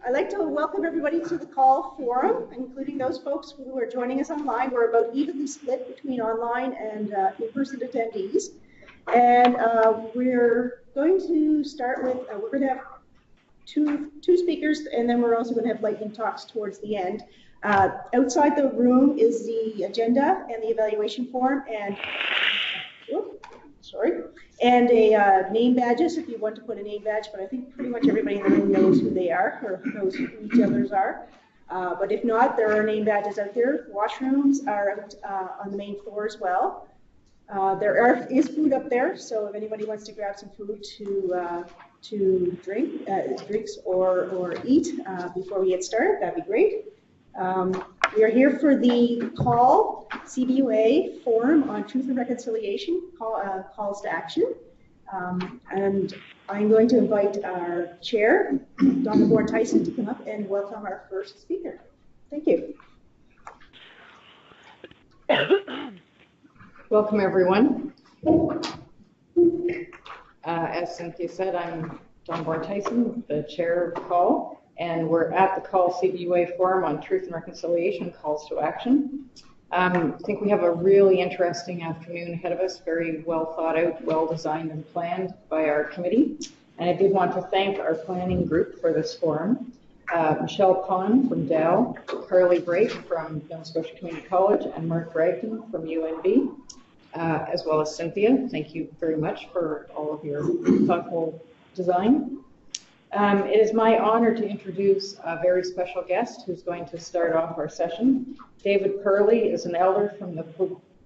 I'd like to welcome everybody to the CAUL Forum, including those folks who are joining us online. We're about evenly split between online and in-person attendees. And we're going to start with, we're going to have two speakers, and then we're also going to have lightning talks towards the end. Outside the room is the agenda and the evaluation form, and and a name badges if you want to put a name badge, but I think pretty much everybody in the room knows who they are or knows who each others are. But if not, there are name badges out there. Washrooms are out on the main floor as well. There is food up there, so if anybody wants to grab some food to drink, drinks or eat before we get started, that'd be great. We are here for the CAUL-CBUA Forum on Truth and Reconciliation, calls to action. And I'm going to invite our chair, Dr. Tyson, to come up and welcome our first speaker. Thank you. Welcome, everyone. As Cynthia said, I'm Dawn Tyson, the chair of CAUL. And we're at the CAUL-CBUA Forum on Truth and Reconciliation, Calls to Action. I think we have a really interesting afternoon ahead of us, very well thought out, well designed and planned by our committee. And I did want to thank our planning group for this forum. Michelle Pond from Dow, Perley from Nova Scotia Community College, and Mark Bragdon from UNB, as well as Cynthia. Thank you very much for all of your thoughtful design. It is my honor to introduce a very special guest who's going to start off our session. David Perley is an elder from the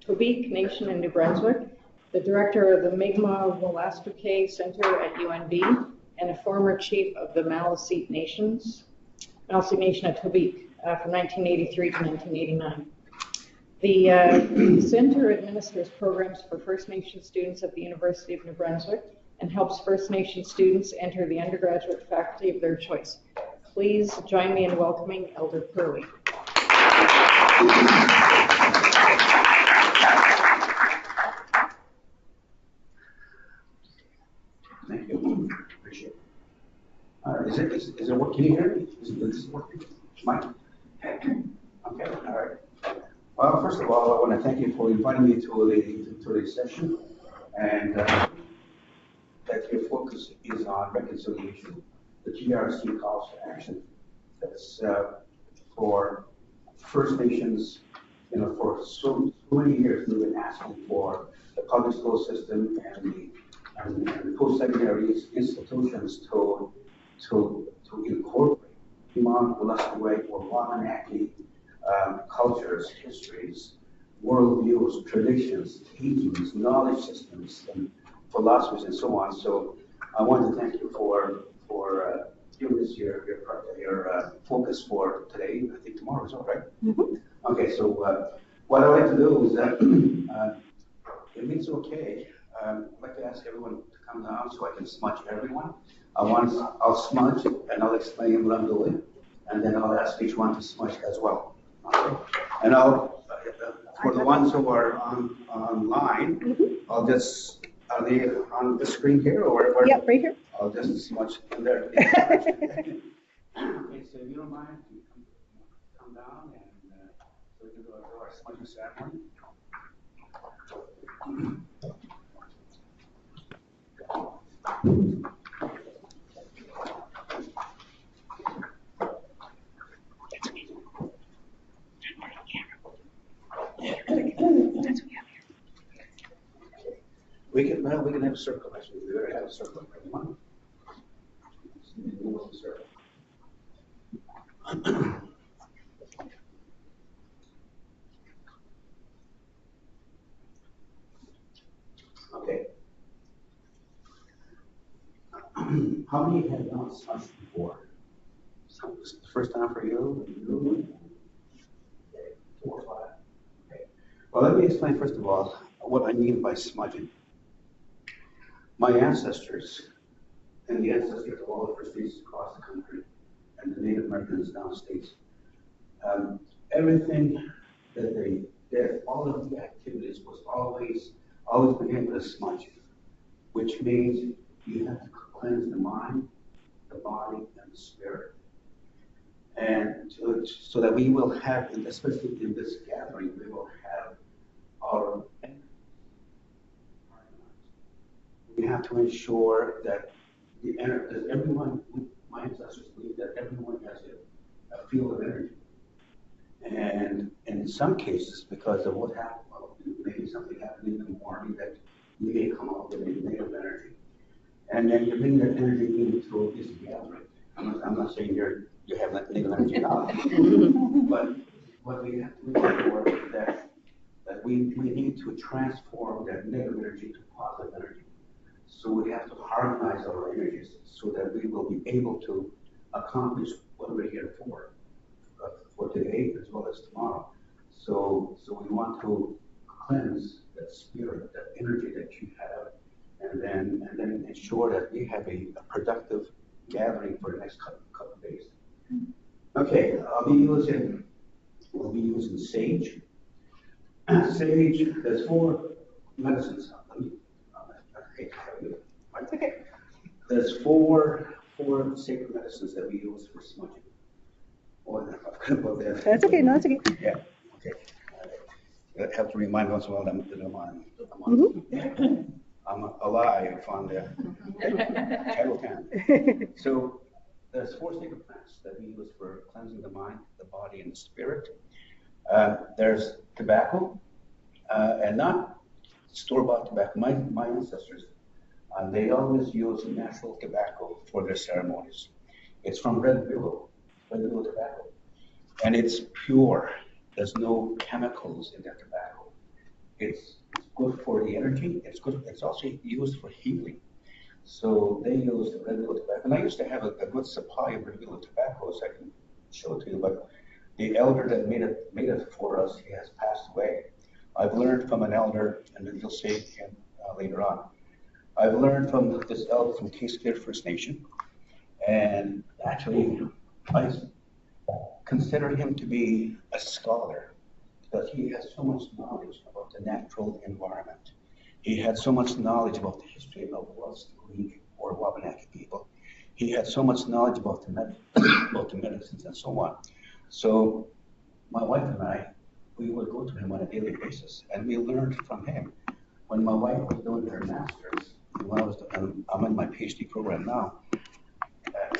Tobique Nation in New Brunswick, the director of the Mi'kmaq Wolastoqey Center at UNB, and a former chief of the Maliseet Nation at Tobique from 1983 to 1989. The center administers programs for First Nation students at the University of New Brunswick and helps First Nation students enter the undergraduate faculty of their choice. Please join me in welcoming Elder Perley. Thank you. Appreciate it. Is it working? Can you hear me? Is this working? Mike? Okay. All right. Well, first of all, I want to thank you for inviting me to today's session, and that your focus is on reconciliation. The GRC calls to action. That's for First Nations. You know, for so many years we've been asking for the public school system and the post-secondary institutions to incorporate Mi'kmaq, Wolastoqey, or Wabanaki cultures, histories, worldviews, traditions, teachings, knowledge systems, and philosophies, and so on. So I want to thank you for giving us your focus for today. I think tomorrow is all right. Mm-hmm. Okay, so what I'd like to do is, if it's okay, I'd like to ask everyone to come down so I can smudge everyone. I'll smudge and I'll explain what I'm doing, and then I'll ask each one to smudge as well. Okay? And for the ones who are online, mm-hmm. I'll just. Are they on the screen here or where? Yep, right here. I'll just smudge in there. Okay, so if you don't mind, you come down and so we can do our smudging ceremony. We can have a circle, actually. We're going to have a circle for everyone. Okay. How many have not smudged before? So this is the first time for you and you? Okay, 4 or 5. Okay. Well, let me explain first of all what I mean by smudging. My ancestors and the ancestors of all the First Nations across the country and the Native Americans downstates, everything that they did, all of the activities was always began with a smudge, which means you have to cleanse the mind, the body, and the spirit. so that we will have, and especially in this gathering, we will have our. We have to ensure that that everyone, my ancestors believe that everyone has a field of energy. And in some cases, because of what happened, maybe something happened in the morning that you may come up with a negative energy. And then you bring that energy into this gathering. I'm not saying you have that negative energy now, but what we have to ensure that we need to transform that negative energy to positive energy. So we have to harmonize our energies so that we will be able to accomplish what we're here for today as well as tomorrow. So we want to cleanse that spirit, that energy that you have, and then ensure that we have a productive gathering for the next couple of days. Okay, we'll be using sage. Sage, there's 4 medicines. Okay. There's four sacred medicines that we use for smudging. That's okay, no, that's okay. Yeah, okay. That helps remind once in a while I'm alive on the Title 10. So there's 4 sacred plants that we use for cleansing the mind, the body, and the spirit. There's tobacco, and not store-bought tobacco. My ancestors, they always use natural tobacco for their ceremonies. It's from red willow tobacco, and it's pure. There's no chemicals in that tobacco. It's good for the energy. It's good. It's also used for healing. So they use the red willow tobacco, and I used to have a good supply of red willow tobacco, so I can show it to you. But the elder that made it for us, he has passed away. I've learned from an elder, and then you'll see him later on. I've learned from this elder from Case Clear First Nation, and actually, I consider him to be a scholar because he has so much knowledge about the natural environment. He had so much knowledge about the history of Wolastoqey or Wabanaki people. He had so much knowledge about the medicines and so on. So my wife and I, we would go to him on a daily basis, and we learned from him. When my wife was doing her master's, I'm in my PhD program now.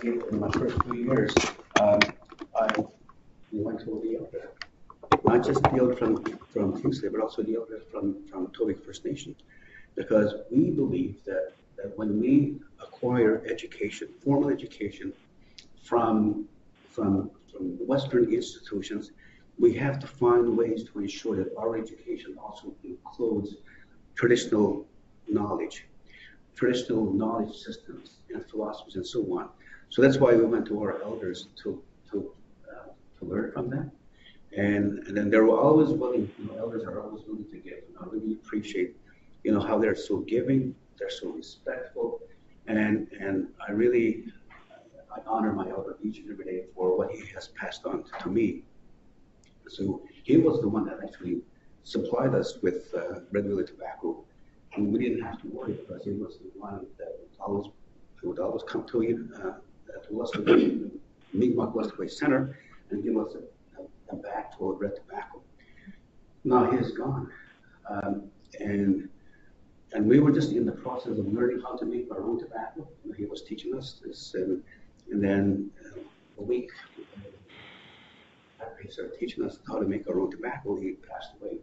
In my first 3 years, we went to the elder, not just the elder from Kingsley, but also the elder from Tobique First Nation, because we believe that when we acquire education, formal education from Western institutions, we have to find ways to ensure that our education also includes traditional knowledge systems and philosophies and so on. So that's why we went to our elders to learn from them. And then they were always willing, elders are always willing to give. And I really appreciate, how they're so giving, they're so respectful, and I honor my elder each and every day for what he has passed on to me. So he was the one that actually supplied us with red willow tobacco, and we didn't have to worry because he was the one that would always come to you at Wolastoqey, Mi'kmaq Wolastoqey Center, and give us a bag full of red tobacco. Now he is gone, and we were just in the process of learning how to make our own tobacco. He was teaching us this, and then a week after he started teaching us how to make our own tobacco, he passed away.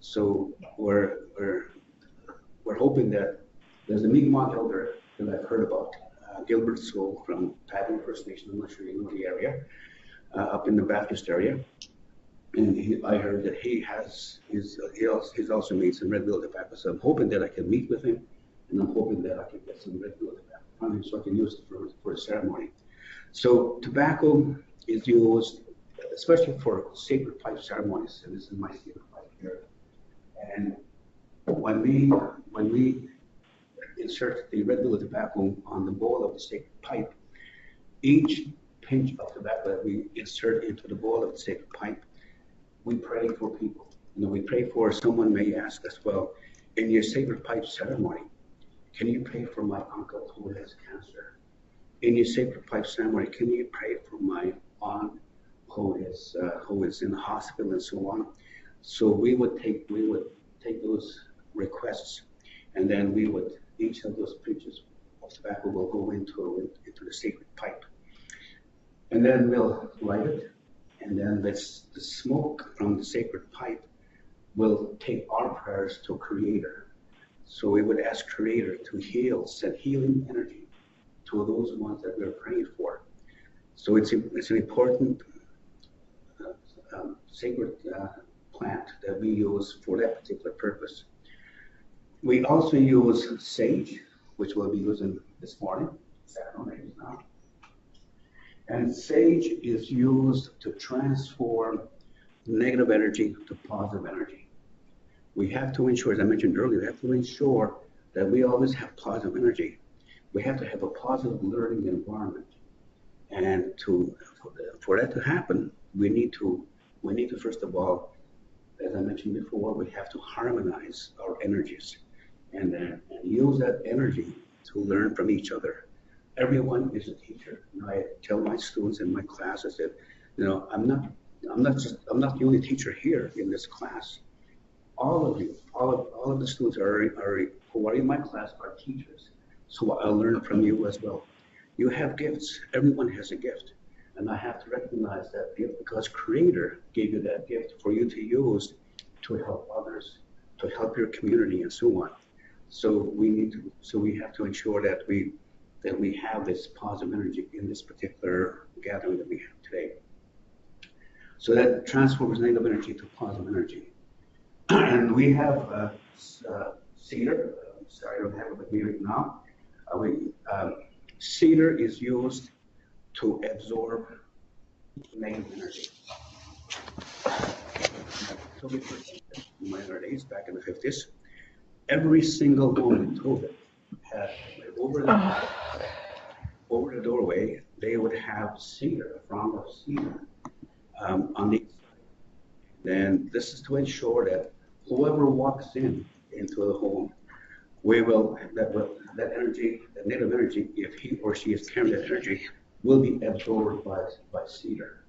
So we're hoping that there's a Mi'kmaq elder that I've heard about, Gilbert Soul from Paddle First Nation. I'm not sure you know the area, up in the Baptist area. And I heard that he's also made some red willow tobacco. So I'm hoping that I can meet with him, and I'm hoping that I can get some red willow tobacco from him so I can use it for a ceremony. So tobacco is used, especially for sacred pipe ceremonies, and this is my sacred pipe here. And when we insert the red willow tobacco on the bowl of the sacred pipe, each pinch of tobacco that we insert into the bowl of the sacred pipe, we pray for people. We pray for, someone may ask us, well, in your sacred pipe ceremony, can you pray for my uncle who has cancer? In your sacred pipe ceremony, can you pray for my aunt who is in the hospital and so on. So we would take those requests, and then each of those pitches of tobacco will go into the sacred pipe, and then we'll light it, and then the smoke from the sacred pipe will take our prayers to Creator. So we would ask Creator to send healing energy to those ones that we're praying for. So it's an important sacred plant that we use for that particular purpose. We also use sage, which we'll be using this morning, Saturday now. And sage is used to transform negative energy to positive energy. We have to ensure, as I mentioned earlier, we have to ensure that we always have positive energy. We have to have a positive learning environment. And for that to happen, we need to first of all, as I mentioned before, we have to harmonize our energies and use that energy to learn from each other. Everyone is a teacher. I tell my students in my classes that, I'm not the only teacher here in this class. All of you, all of the students who are in my class are teachers. So I'll learn from you as well. You have gifts. Everyone has a gift. And I have to recognize that gift because Creator gave you that gift for you to use to help others, to help your community and so on. So we have to ensure that we have this positive energy in this particular gathering that we have today. So that transforms negative energy to positive energy. And we have cedar. Sorry, I don't have it with me right now. Cedar is used to absorb negative energy. In my early days, back in the 50s, every single one in Tobique had over the doorway, they would have cedar, a frond of cedar on the inside. And this is to ensure that whoever walks into the home, that energy, that negative energy, if he or she is carrying that energy, will be absorbed by cedar.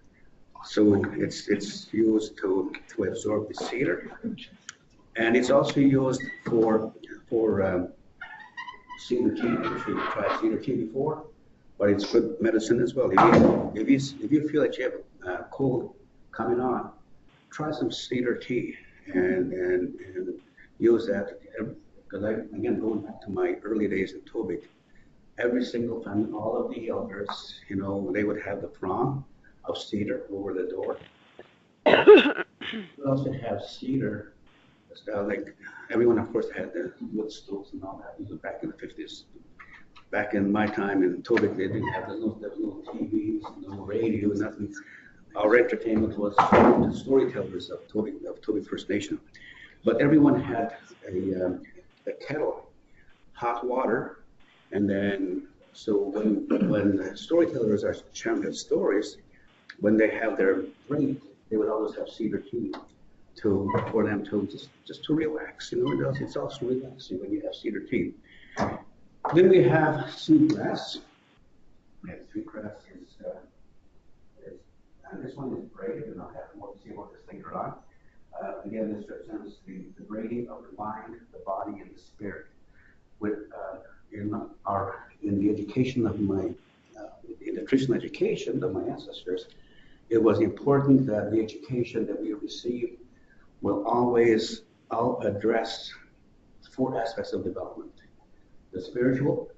So it's used to absorb the cedar, and it's also used for cedar tea. I'm sure you've tried cedar tea before, but it's good medicine as well. If you feel that you have a cold coming on, try some cedar tea and use that. Because again, going back to my early days in Tobique, every single time, all of the elders, they would have the frond of cedar over the door. We also have cedar, like everyone, of course, had the wood stoves and all that. This was back in the 50s. Back in my time in Tobique, they didn't have, there was no TVs, no radio, nothing. Our entertainment was the storytellers of Tobique First Nation. But everyone had a kettle, hot water, and then so when the storytellers are sharing their stories, when they have their drink, they would always have cedar tea for them to just to relax. It's also relaxing when you have cedar tea. Then we have sweetgrass. Sweetgrass is and this one is braided, and I'll have more to say about this later on. Again, this represents the braiding of the mind, the body, and the spirit. In the education of in the traditional education of my ancestors, it was important that the education that we received will always address 4 aspects of development: the spiritual,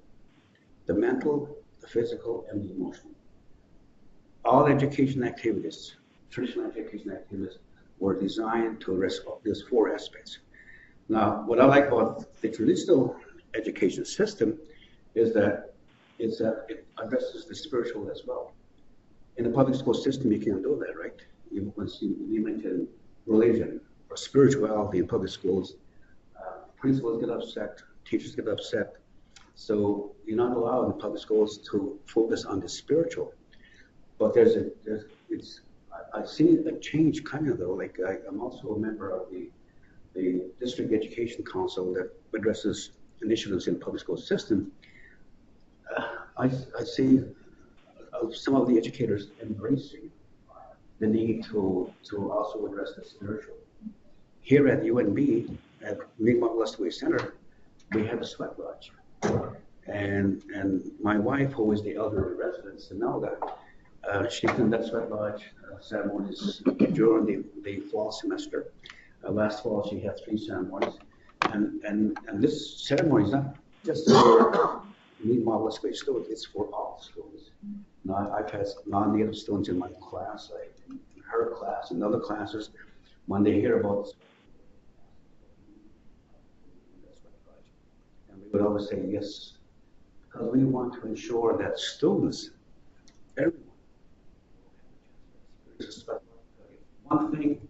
the mental, the physical, and the emotional. All education activities, traditional education activities, were designed to address these 4 aspects. Now, what I like about the traditional education system is that it addresses the spiritual as well. In the public school system, you can't do that, right? Once you mention religion or spirituality in public schools, principals get upset, teachers get upset. So you're not allowed in public schools to focus on the spiritual. But I see a change coming though. Like I'm also a member of the District Education Council that addresses initiatives in the public school system. I see some of the educators embracing the need to also address the spiritual. Here at UNB, at Wolastoqey Center, we have a sweat lodge. And my wife, who is the elder resident, Imelda, she conducts sweat lodge ceremonies during the fall semester. Last fall, she had 3 ceremonies. And this ceremony is not just for Wolastoqey students, it's for all students. Now, I've had non-native students in my class, like in her class and other classes, when they hear about and we would always say yes, because we want to ensure that students, everyone, it's one thing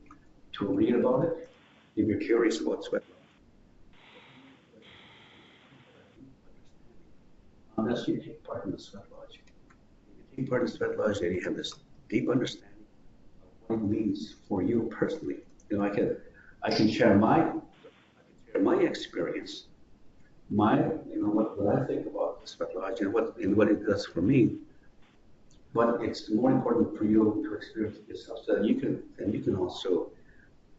to read about it if you're curious about sweat lodge. Unless you take part in the sweat lodge. If you take part in the sweat lodge, then you have this deep understanding of what it means for you personally. You know, I can share my experience, what I think about the sweat lodge and what it does for me. But it's more important for you to experience it yourself, so that you can also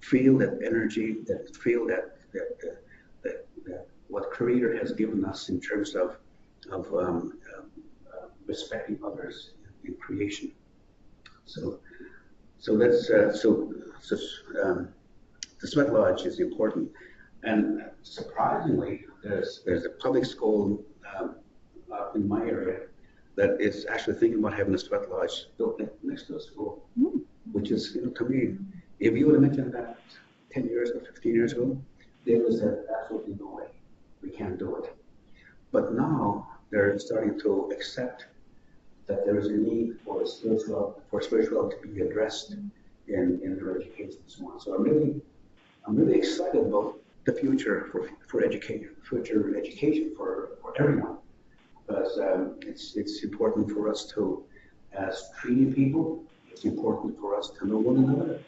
feel that energy, feel that what Creator has given us in terms of respecting others in creation. So that's the sweat lodge is important, and surprisingly, there's a public school up in my area that is actually thinking about having a sweat lodge built next to a school, which is, to me, if you would have mentioned that 10 years or 15 years ago, they would have said absolutely no way, we can't do it. But now they're starting to accept that there is a need for spirituality to be addressed in their education and so on. So I'm really excited about the future for education, for everyone, because it's important for us to, as treating people, it's important for us to know one another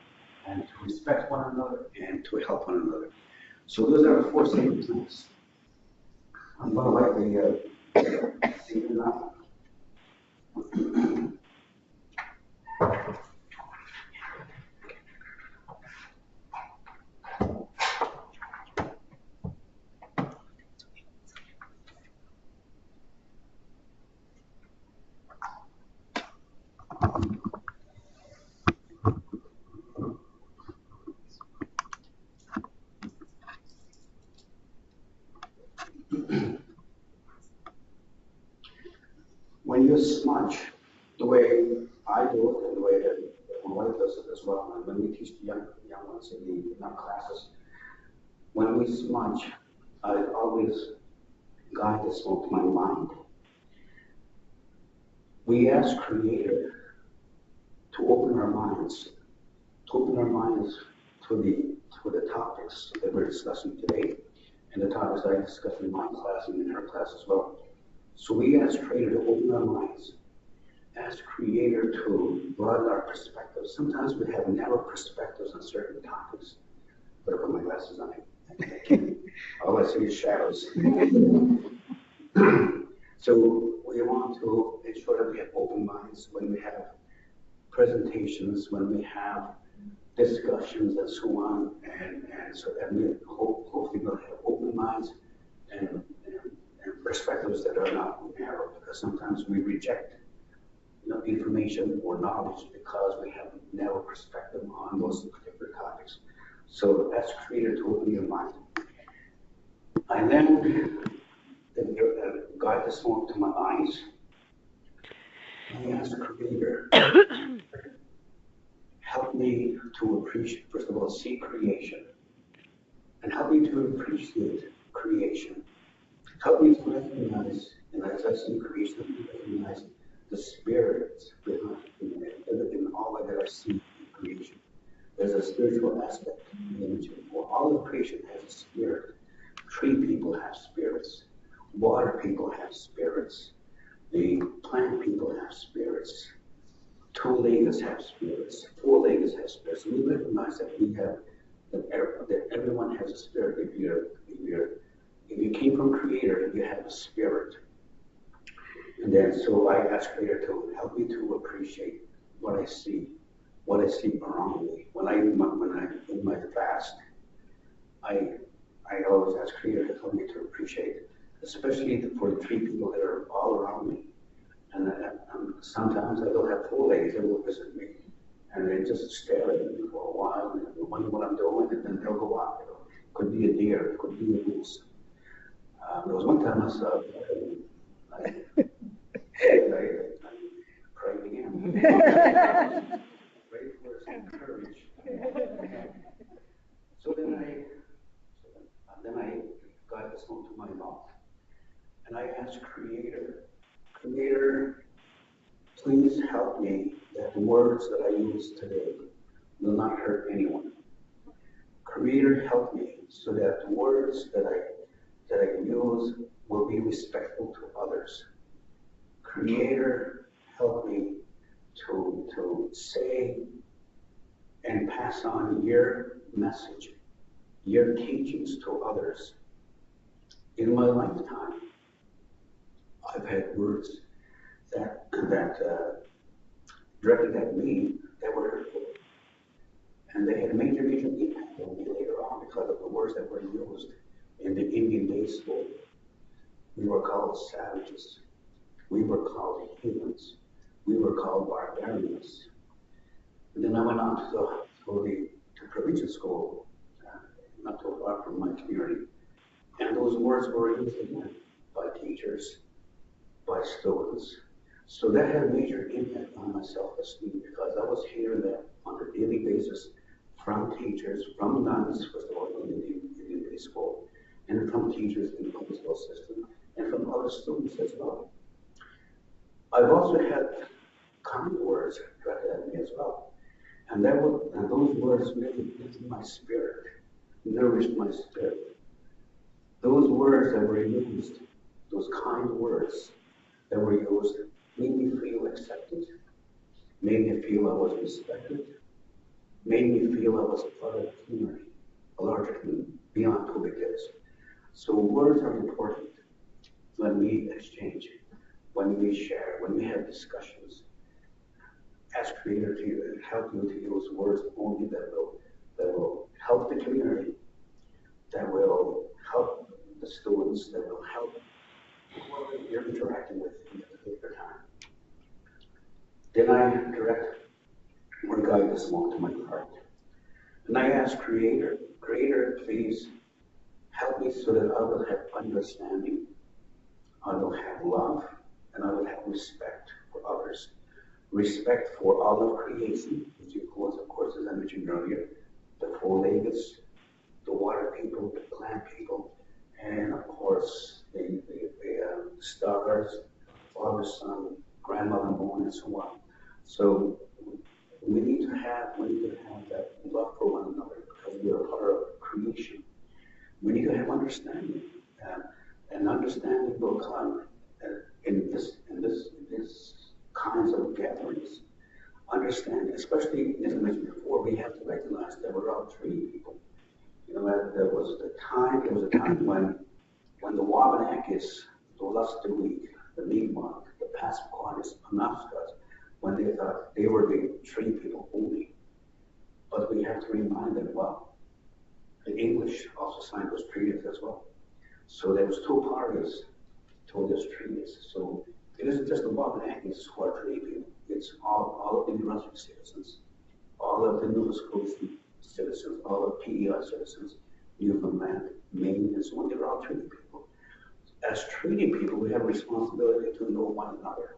and to respect one another and to help one another. So those are the 4 sacred things. I'm going to like the now. When you smudge, the way I do it and the way that my wife does it as well, and when we teach the young ones in the young classes, when we smudge, I always guide the smoke to my mind. We ask Creator to open our minds, to the topics that we're discussing today, and the topics I discussed in my class and in her class as well. So we ask Creator to open our minds, ask Creator to broaden our perspectives. Sometimes we have narrow perspectives on certain topics. Better put my glasses on. All I see is shadows. So we want to ensure that we have open minds when we have presentations, when we have discussions and so on, and so that we hopefully will have open minds and perspectives that are not narrow, because sometimes we reject information or knowledge because we have a narrow perspective on those particular topics. So ask Creator to open your mind. And then guide the smoke to my eyes. I ask Creator, help me to appreciate, first of all, see creation, and help me to appreciate creation. Help me to recognize, and as I see creation, recognize the spirit behind in all that I see in creation. There's a spiritual aspect in image before. All of creation has a spirit. Tree people have spirits. Water people have spirits. The plant people have spirits. Two-leggeds have spirits. Four-leggeds have spirits. We recognize that that everyone has a spirit. If you came from Creator, you have a spirit. And then, so I ask Creator to help me to appreciate what I see, what I see around me. When I in my fast, I always ask Creator to help me to appreciate, especially for the 3 people that are all around me. And sometimes I will have 4 ladies that will visit me, and they just stare at me for a while and wonder what I'm doing, and then they'll go off. Could be a deer, could be a moose. There was one time I saw, I prayed again. Prayed for some courage. So then I got this one to my mouth, and I asked Creator, please help me that the words that I use today will not hurt anyone. Creator, help me so that the words that I use will be respectful to others. Creator, help me to say and pass on your message, your teachings to others. In my lifetime, I've had words that directed at me that were hurtful. And they had a major impact on me later on because of the words that were used in the Indian day school. We were called savages. We were called humans. We were called barbarians. And then I went on to provincial school, not too far from my community. And those words were used again by teachers, by students. So that had a major impact on my self-esteem because I was hearing that on a daily basis from teachers, from nuns, first of all, in the Indian day school, and from teachers in the public school system, and from other students as well. I've also had kind words directed at me as well. And those words really lifted my spirit, nourished my spirit. Those words that were used, those kind words that were used, made me feel accepted, made me feel I was respected, made me feel I was a part of the community, a larger community, beyond Tobique. So words are important when we exchange, when we share, when we have discussions. Ask Creator to help you to use words only that will help the community, that will help the students, that will help whoever you're interacting with in a particular time. Then I direct or guide the smoke to my heart. And I ask Creator, please help me so that I will have understanding, I will have love, and I will have respect for others. Respect for all of creation, which includes, of course, as I mentioned earlier, the 4 leggeds, the water people, the plant people, and of course, the stars, Father, Son, Grandmother, Moon, and so on. So we need to have that love for one another because we are part of creation. We need to have understanding, and understanding will come in this kinds of gatherings. Understanding, especially as I mentioned before, we have to recognize that we're all treating people. You know, there was a time when the Wabanakis, the Wolastoqey, the Mi'kmaq, the Passamaquoddies, Penobscot, when they thought they were the tree people only. But we have to remind them, well, the English also signed those treaties as well. So there was 2 parties to those treaties. So it isn't just the Wabanakis who are tree people. It's all of the Brunswick citizens, all of the Nova Scotia citizens, all of PEI citizens, Newfoundland, Maine, and so on. They're all treaty people. As treaty people, we have a responsibility to know one another,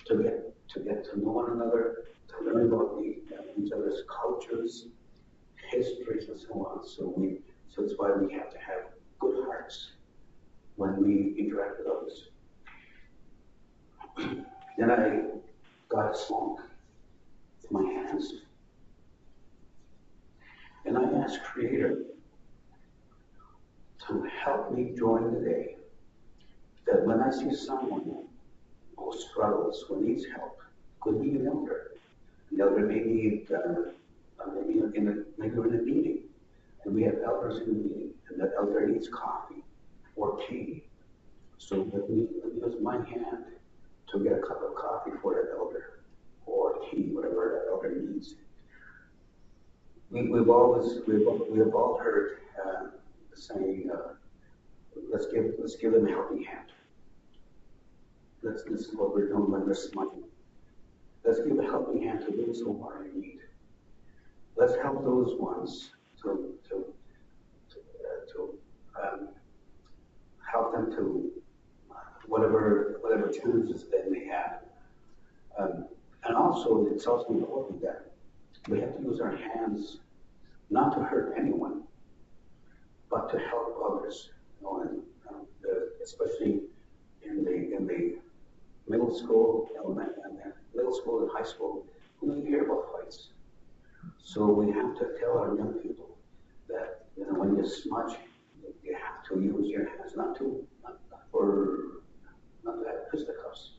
to get to know one another, to learn about each other's cultures, histories, and so on. So that's why we have to have good hearts when we interact with others. Then I got a song in my hands. And I asked Creator to help me during the day, that when I see someone who struggles, who needs help, could be an elder. An elder may need, maybe we're in a meeting, and we have elders in the meeting, and that elder needs coffee or tea. So let me use my hand to get a cup of coffee for that elder, or tea, whatever that elder needs. we've all heard the saying, let's give them a helping hand. This is what we're doing when we're smudging. Let's give a helping hand to those who are in need. Let's help those ones to help them to whatever challenges they may have. And also, it's also important that we have to use our hands not to hurt anyone, but to help others. And especially in the middle school, middle school and high school, we hear about fights. So we have to tell our young people that when you smudge, you have to use your hands not to have fisticuffs,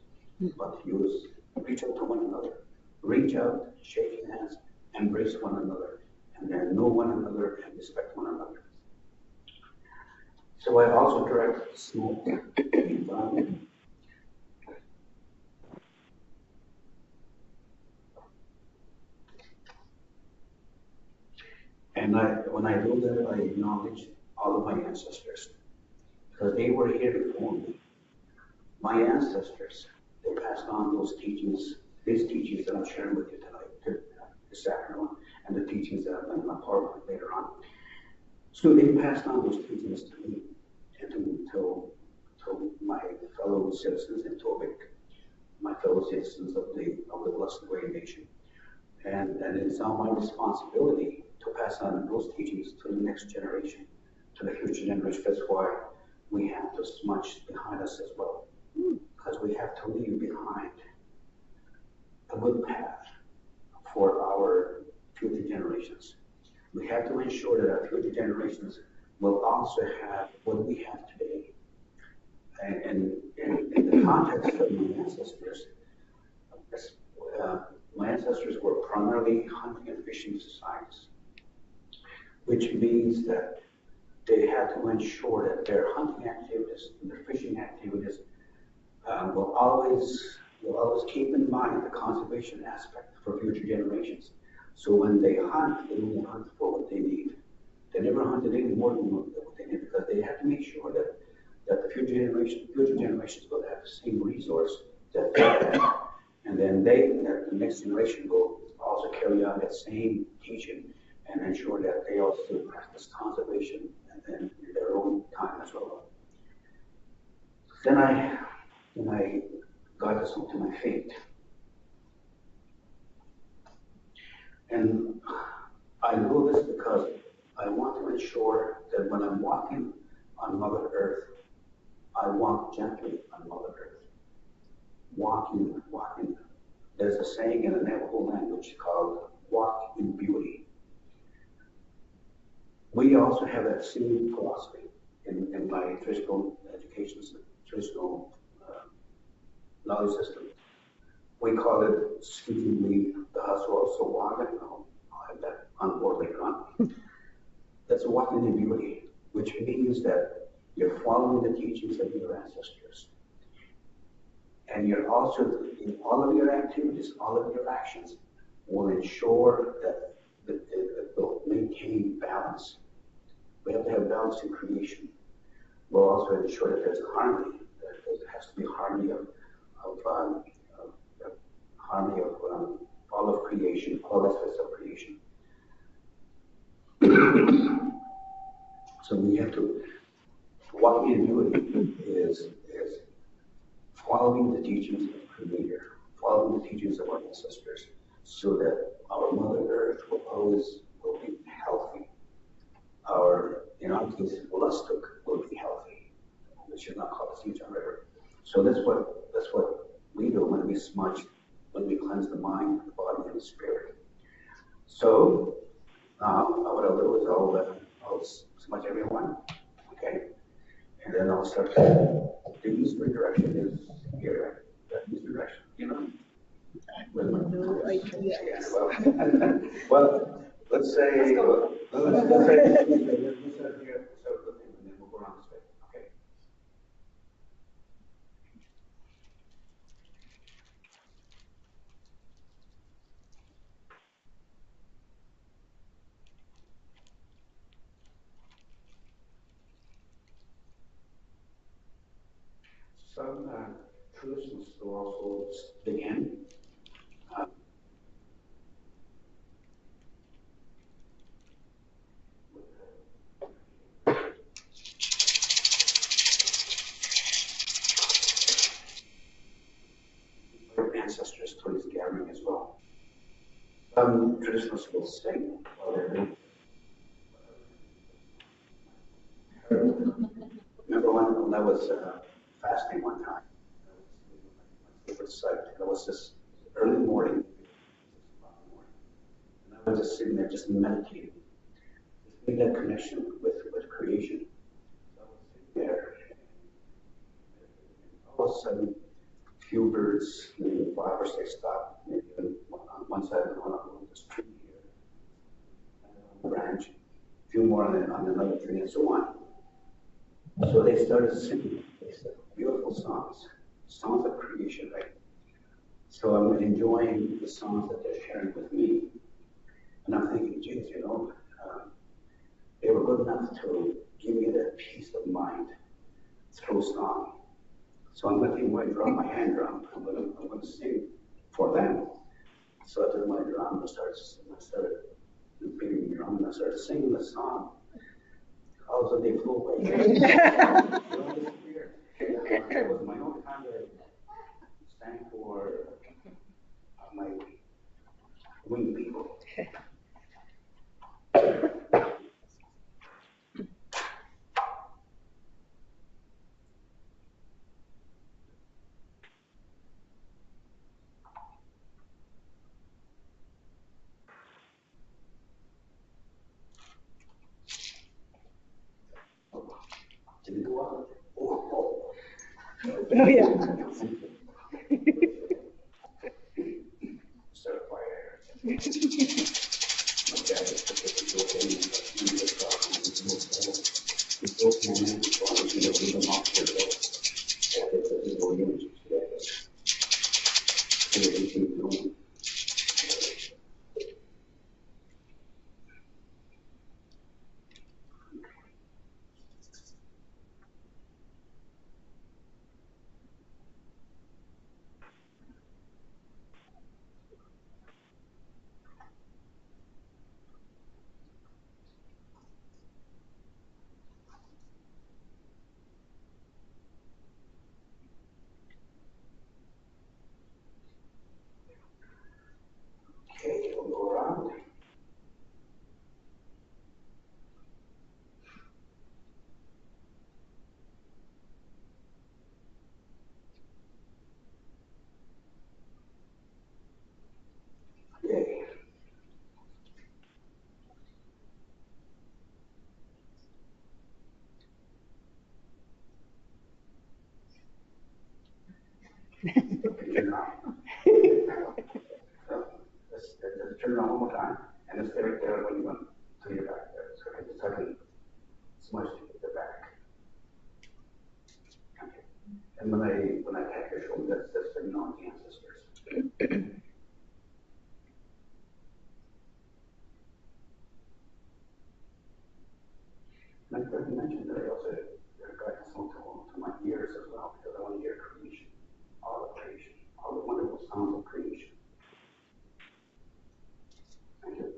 but reach out to one another, reach out, shake hands, embrace one another, and then know one another and respect one another. So I also direct smoke. And when I do that, I acknowledge all of my ancestors, because they were here before me. My ancestors, they passed on those teachings, these teachings that I'm sharing with you tonight, this afternoon, and the teachings that I'm going to impart later on. So they passed on those teachings to me and to my fellow citizens in Tobique, my fellow citizens of the Wolastoqey Nation. And it's now my responsibility to pass on those teachings to the next generation, to the future generation. That's why we have to smudge behind us as well, because we have to leave behind a good path for our future generations. We have to ensure that our future generations will also have what we have today. And in the context of my ancestors were primarily hunting and fishing societies, which means that they had to ensure that their hunting activities and their fishing activities will always keep in mind the conservation aspect for future generations. So when they hunt, they only hunt for what they need. They never hunted any more than what they need, because they have to make sure that the future generations will have the same resource that they have. And then the next generation will also carry on that same teaching and ensure that they also practice conservation and then in their own time as well. Then I got this onto my feet. And I know this because I want to ensure that when I'm walking on Mother Earth, I walk gently on Mother Earth. Walking. There's a saying in the Navajo language called walk in beauty. We also have that same philosophy in my traditional education, traditional knowledge system. We call it speakingly the hustle, so walking. I'll have that on board later on. That's walking in beauty, which means that you're following the teachings of your ancestors. And you're also, in all of your activities, all of your actions, will ensure that it will maintain balance. We have to have balance in creation. We'll also ensure that there's harmony. That there has to be harmony of all of creation, all aspects of creation. So we have to, what we do is following the teachings of the Creator, following the teachings of our ancestors, so that our Mother Earth will be healthy. In our case, Wolastoqey will be healthy. We should not call it St. John River. So that's what we do when we smudge, when we cleanse the mind, the body, and the spirit. So what I'll do is I'll smudge everyone, okay, and then I'll start. The eastern direction is here. That eastern direction, No idea. Yeah, well, let's say. Let's say here. And then we'll go around this way. Okay. traditional store also began. Our ancestors to this gathering as well. Some traditional schools sing while they're doing. Remember when I was fasting one time? My favorite sight. It was this early morning, and I was just sitting there, just meditating, just made that connection with creation. So I was sitting there, and all of a sudden, a few birds, maybe 5 or 6 stopped, maybe on one side of this tree here, and on the branch, a few more on another tree, and so on. So they started singing beautiful songs of creation, right? So I'm enjoying the songs that they're sharing with me. And I'm thinking, geez, they were good enough to give me that peace of mind through song. So I'm lifting my drum, my hand drum. I'm gonna sing for them. So I took my drum and I started beating the drum and I started singing the song. All of a sudden they flew away. It was my own kind of sang for my winged people. Did it go out? Oh. Oh, yeah. Start a fire. My dad just took it to go in and we both came in, we them off for the and it's a little image today. And we keep going. Okay, we'll go around. Okay. Turn around. Let's turn around one more time. And let's stay right there when you went to your back there. So I can smush the back. Okay. And when I pat your shoulder, that's for the ancestors. And I forgot to mention that I also got this one to my ears as well, because I want to hear creation, all the wonderful sounds of creation. Thank you.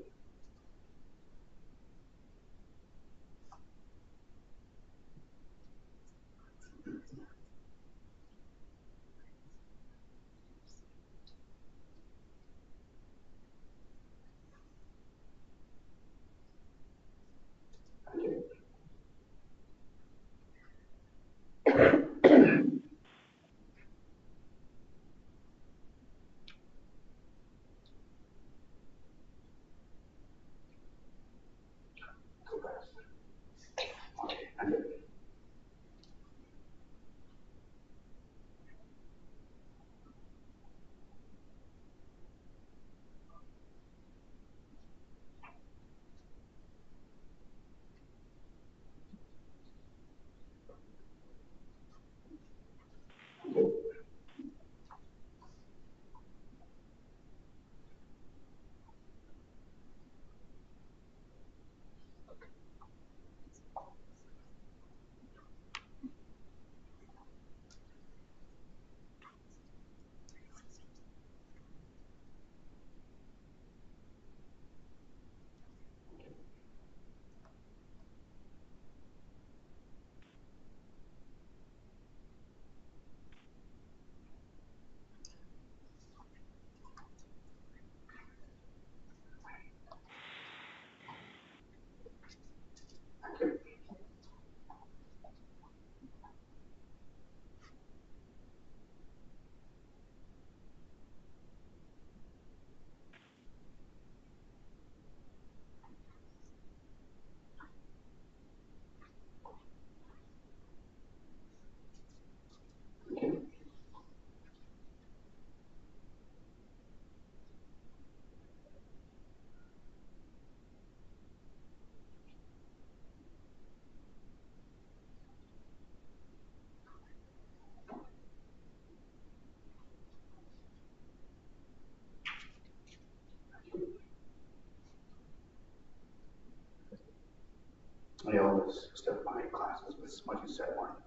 was still my classes with what you said, Mark.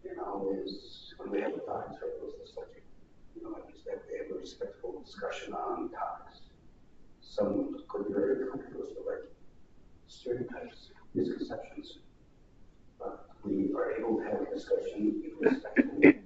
You know, is when we have the topic circles, the subject, you know, is that we have a respectful discussion on topics. Some could be very controversial, like stereotypes, misconceptions, but we are able to have a discussion respectfully.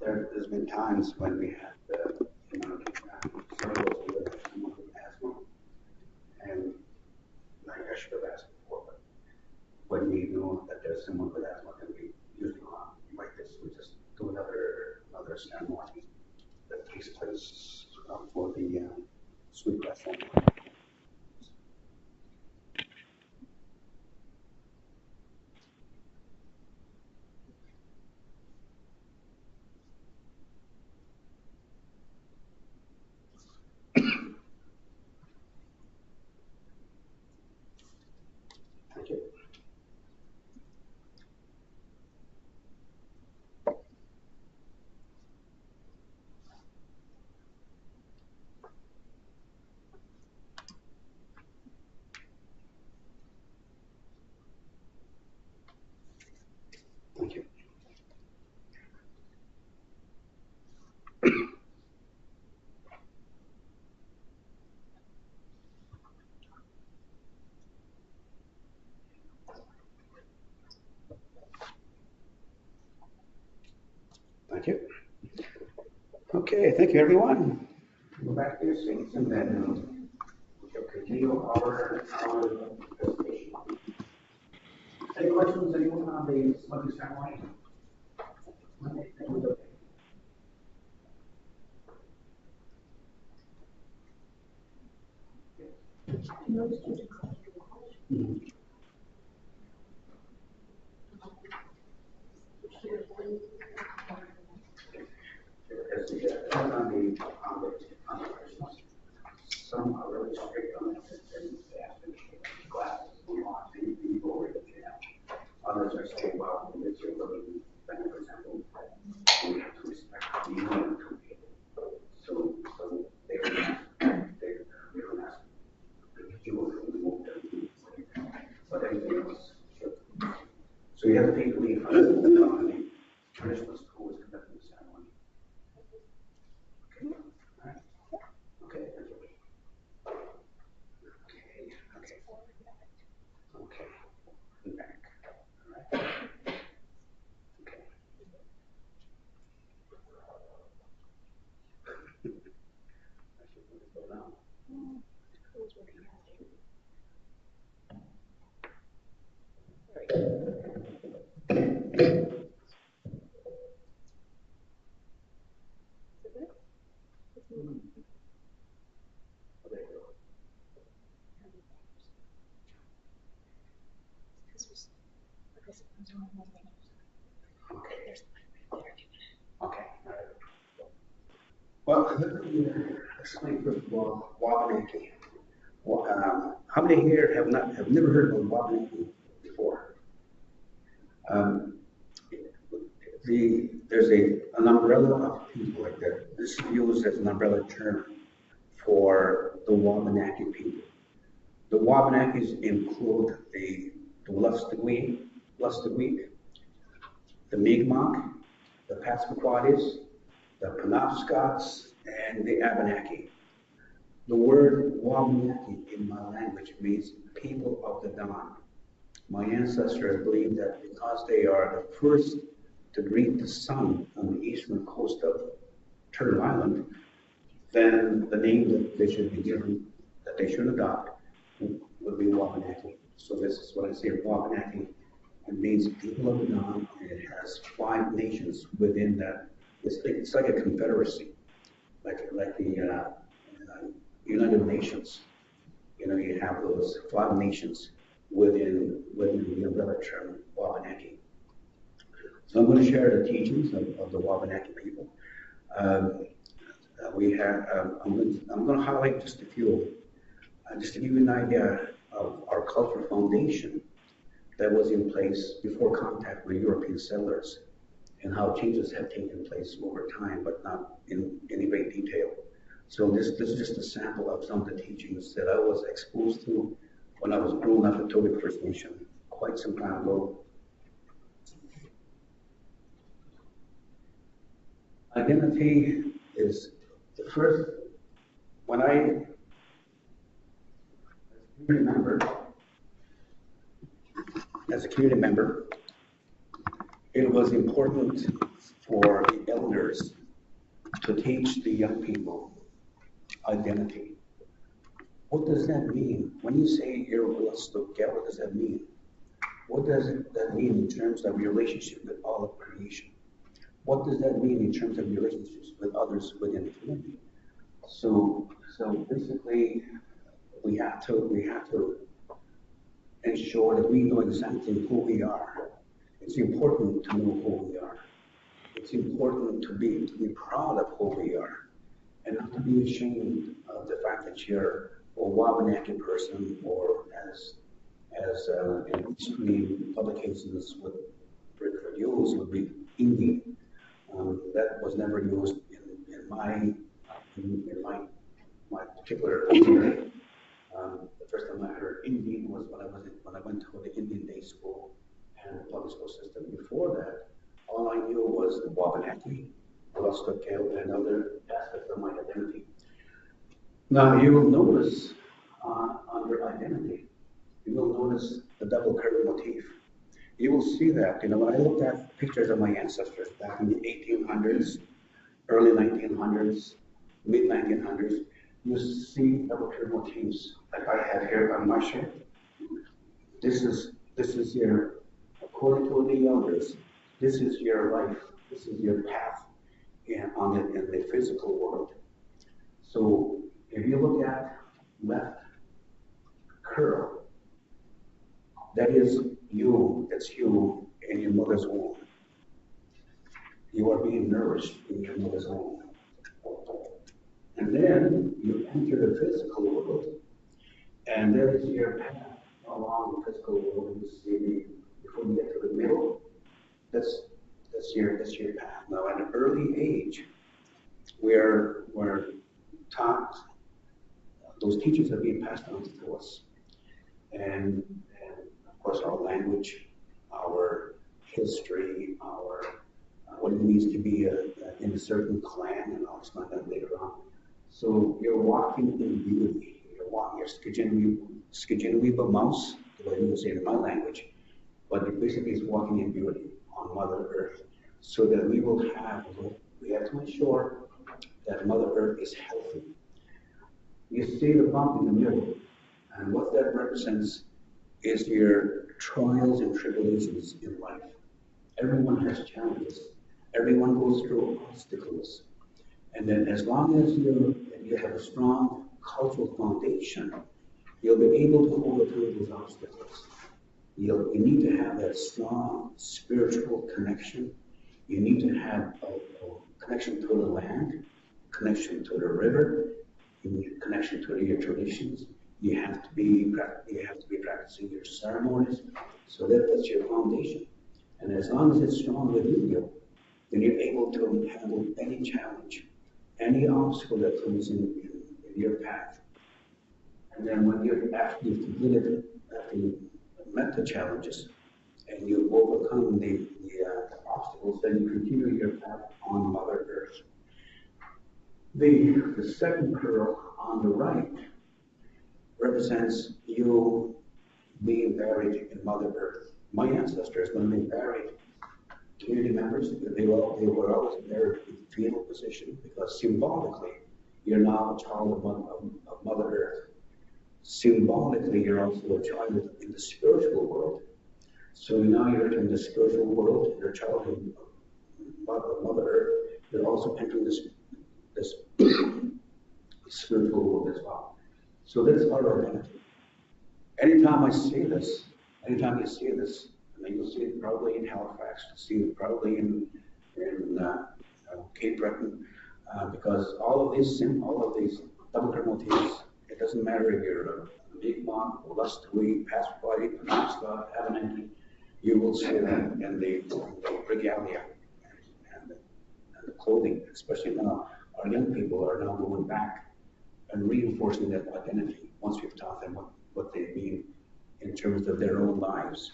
There's been times when we had, you know, some of those who have someone with asthma, and I should have asked before, but when we know that there's someone with asthma, then we usually like this, we just do another ceremony that takes place for the sweet platform. Thank you. Thank you. Thank you. Okay, thank you, everyone. Go back to your seats and then we'll continue our presentation. Any questions, anyone on the smoking ceremony? Some are really strict on it, and they ask them to take glasses on, and you go over the jam. Others are saying, well, it's your living, for example, we have to respect the human people. So they don't ask, you will remove them, but everything else should. So you have to take the lead from the traditional school is conducting the ceremony. Okay, all right. Okay, thank you. Okay. And back. All right. Okay. I should put it down. Okay. Well, let's explain first of all Wabanaki. How many here have never heard of Wabanaki before? There's an umbrella of people like that. This is used as an umbrella term for the Wabanaki people. The Wabanakis include the Wolastoqey, the Mi'kmaq, the Passamaquoddies, the Penobscots, and the Abenaki. The word Wabanaki in my language means people of the dawn. My ancestors believed that because they are the first to greet the sun on the eastern coast of Turtle Island, then the name that they should be given, that they should adopt, would be Wabanaki. So this is what I say, Wabanaki. It means people of the dawn, and it has 5 nations within that. It's like a confederacy, like the United Nations. You know, you have those 5 nations within the umbrella term Wabanaki. So I'm going to share the teachings of the Wabanaki people. I'm going to highlight just a few, just to give you an idea of our cultural foundation that was in place before contact with European settlers, and how changes have taken place over time, but not in any great detail. So this is just a sample of some of the teachings that I was exposed to when I was growing up at Tobique First Nation quite some time ago. Identity is the first, when I as a community member, it was important for the elders to teach the young people identity. What does that mean? When you say you're Wolastoqey, what does that mean? What does that mean in terms of your relationship with all of creation? What does that mean in terms of your relationships with others within the community? So basically, we have to ensure that we know exactly who we are. It's important to know who we are. It's important to be proud of who we are, and not to be ashamed of the fact that you're a Wabanaki person, or as in mainstream publications would use, would be Indian. That was never used in my particular area. The first time I heard Indian was when I went to the Indian day school and the public school system. Before that, all I knew was the Wabanaki, Wolastoqey, and other aspects of my identity. Now you will notice under identity, you will notice the double curve motif. You will see that, when I looked at pictures of my ancestors back in the 1800s, early 1900s, mid 1900s, you see double curve motifs like I have here on my shirt. This is your, according to the elders, this is your life, this is your path in the physical world. So if you look at left curl, that is you, that's you in your mother's womb. You are being nourished in your mother's womb. And then you enter the physical world, and that is your path along the physical world. You see, before you get to the middle, that's your path. Now, at an early age, we're taught, those teachings are being passed on to us, and of course our language, our history, our what it means to be in a certain clan, and I'll explain that later on. So you're walking in beauty. You're walking your Skijinweeba mouse, the way you would say it in my language, but it basically is walking in beauty on Mother Earth, so that we have to ensure that Mother Earth is healthy. You see the bump in the middle, and what that represents is your trials and tribulations in life. Everyone has challenges. Everyone goes through obstacles. And then as long as you have a strong cultural foundation, you'll be able to overcome those obstacles. You need to have that strong spiritual connection. You need to have a connection to the land, connection to the river, connection to your traditions. You have to be practicing your ceremonies, so that's your foundation. And as long as it's strong within you, then you're able to handle any challenge, any obstacle that comes in your path. And then when after you've completed, after you've met the challenges, and you overcome the obstacles, then you continue your path on Mother Earth. The second pearl on the right represents you being buried in Mother Earth. My ancestors, when they buried community members, they were always buried in fetal position, because symbolically, you're now a child of Mother Earth. Symbolically, you're also a child in the spiritual world. So now you're entering the spiritual world, you're a child of Mother Earth, you're also entering this spiritual world as well. So that's our identity. Anytime you see this, and then you'll see it probably in Halifax, you'll see it probably in Cape Breton, because all of these double motifs, it doesn't matter if you're a Mi'kmaq, Wolastoqey, Passamaquoddy, Penobscot, Wabanaki, you will see that in the regalia and the clothing, especially now. Our young people are now going back and reinforcing that identity once we've taught them what they mean in terms of their own lives.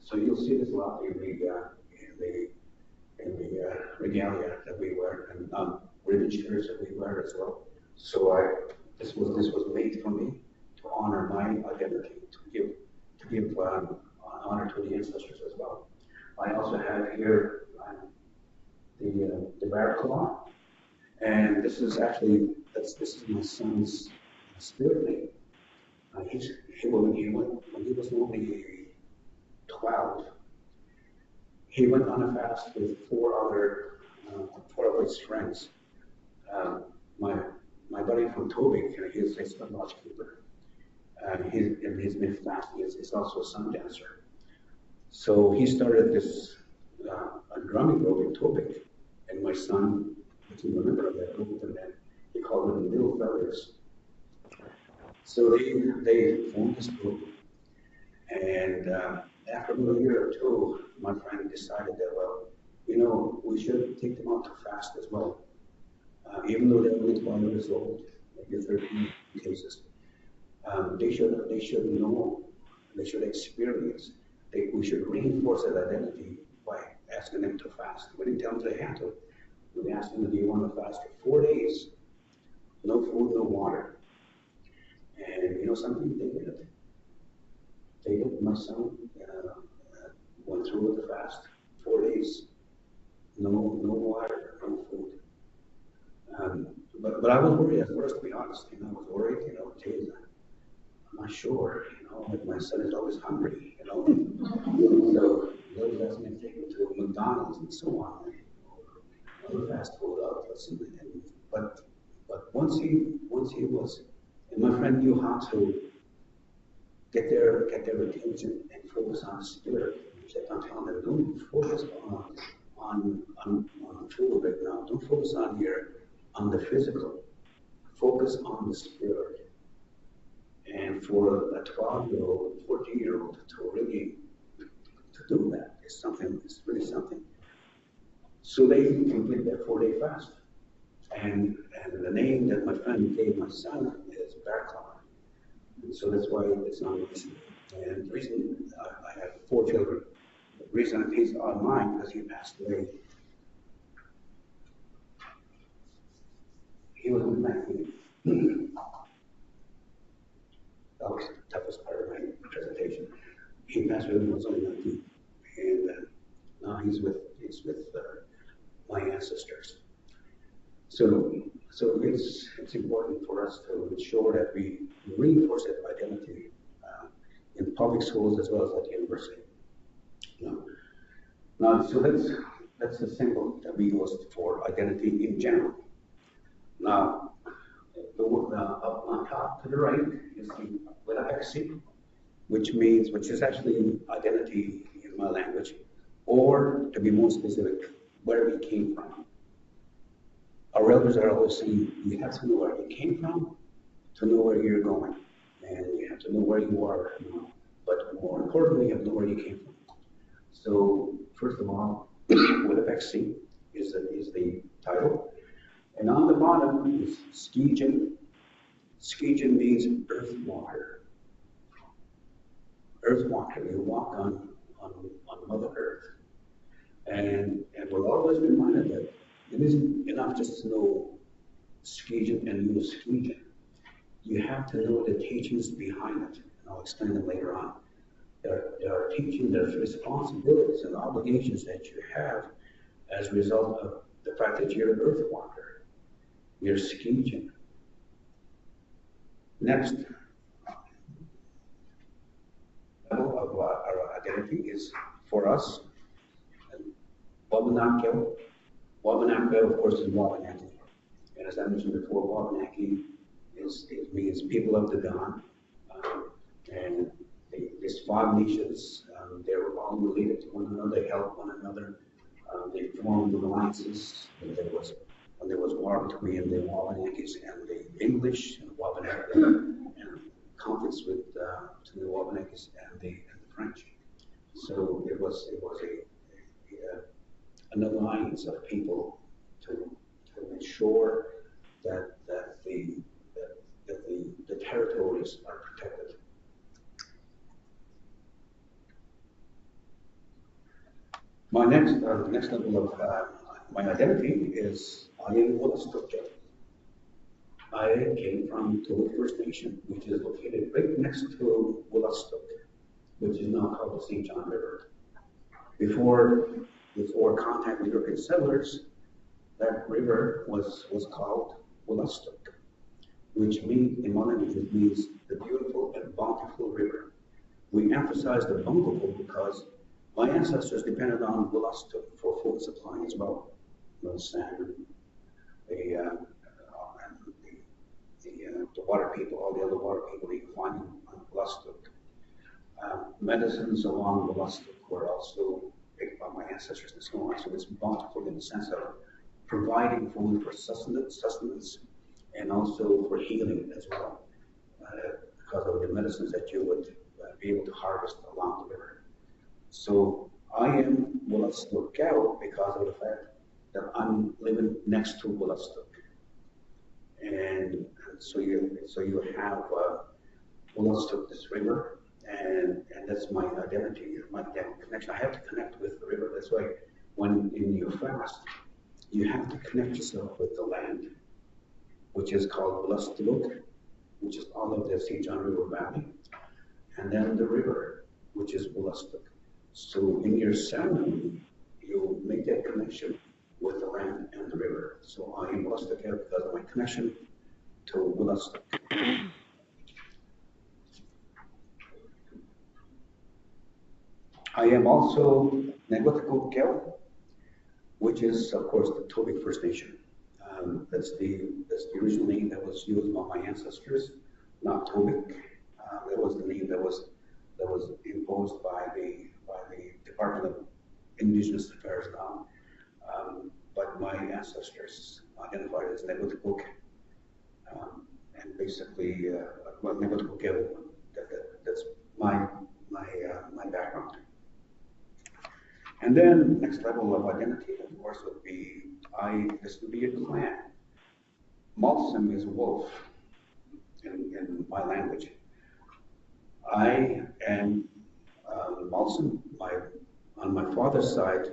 So you'll see this a lot in the regalia that we wear, and ribbon shirts that we wear as well. So this was made for me to honor my identity, to give honor to the ancestors as well. I also have here the bear claw, and this is my son's spirit name. When he was only 12, he went on a fast with four of his friends. My buddy from Tobique, he's a lodge keeper. He's been fasting. He's also a sun dancer. So he started this a drumming group in Tobique, and my son became a member of that group, and then he called them Little Feathers. So they formed this group, and after about a year or two, my friend decided that, well, we should take them out to fast as well. Even though they're only 12 years old, maybe 13 cases, they should know, they should experience. We should reinforce that identity by asking them to fast. We didn't tell them they had to. We asked them, do you want to fast for 4 days? No food, no water. And you know something? They did it. They did. My son went through with the fast. 4 days. No water, no food. But I was worried at first, to be honest. I was worried, geez, I'm not sure, like my son is always hungry, So those asked me to take him to McDonald's and so on, other fast food outlets. But once he was, and my friend knew how to get their attention and focus on spirit. He kept on telling them, don't focus on food right now. Don't focus on the physical. Focus on the spirit. And for a 12-year-old, 14-year-old to really do that is really something. So they complete that 4-day fast. And the name that my friend gave my son is Bear Claw. And so that's why it's on my son. And the reason I have 4 children, the reason he's on mine because he passed away. He was in 19. That was the toughest part of my presentation. He passed away when he was only 19, and now he's with my ancestors. So it's important for us to ensure that we reinforce that identity in public schools as well as at the university. Now, so that's the symbol that we use for identity in general. Now, up on top to the right is the Wolastoqey, which is actually identity in my language, or to be more specific, where we came from. Our elders are always saying, you have to know where you came from to know where you're going. and you have to know where you are, but more importantly, you have to know where you came from. So first of all, Wolastoqey is the title, and on the bottom is Skijin. Skijin means earth water. Earth water. You walk on Mother Earth, and we're always reminded that it isn't enough just to know Skijin and use Skijin. You have to know the teachings behind it, and I'll explain them later on. There are teachings, there's responsibilities and obligations that you have as a result of the fact that you're earth water, you're Skijin. Next level of our identity is, for us, Wabanaki. Wabanaki, of course, is Wabanaki. And as I mentioned before, Wabanaki means people of the dawn. And these 5 nations, they were all related to one another, they helped one another. They formed alliances. When there was war between the Wabanakis and the English, and Wabanaki, and conflicts with between the Wabanakis and the French. So it was an alliance of people to ensure that the territories are protected. My next level of my identity is I am Wolastoqey. I came from Tobique First Nation, which is located right next to Wolastoqey, which is now called the St. John River. Before contact with European settlers, that river was called Wolastoqey, which means, in my language, it means the beautiful and bountiful river. We emphasize the bountiful because my ancestors depended on Wolastoqey for food supply as well. The salmon, the water people, all the other water people you can find on Wolastoqey. Medicines along Wolastoqey were also picked by my ancestors and so on. So it's bountiful in the sense of providing food for sustenance and also for healing as well, because of the medicines that you would be able to harvest along the river. So I am Wolastoqey because of the fact that I'm living next to Wolastoqey, and so you have Wolastoqey, this river, and that's my identity, my connection. I have to connect with the river. That's why when in your fast, you have to connect yourself with the land, which is called Wolastoqey, which is all of the St. John River Valley, and then the river, which is Wolastoqey. So in your ceremony, you make that connection with the land and the river. So I am Wolastoqey because of my connection to Wolastoqey. I am also Wolastoqey, which is, of course, the Tobique First Nation. That's the original name that was used by my ancestors, not Tobique. That was the name that was imposed by the Department of Indigenous Affairs now. But my ancestors identified as Wolastoqey, and basically, Wolastoqey. That's my background. And then next level of identity, of course, would be this would be a clan. Malsum is wolf in my language. I am Malsum. On my father's side,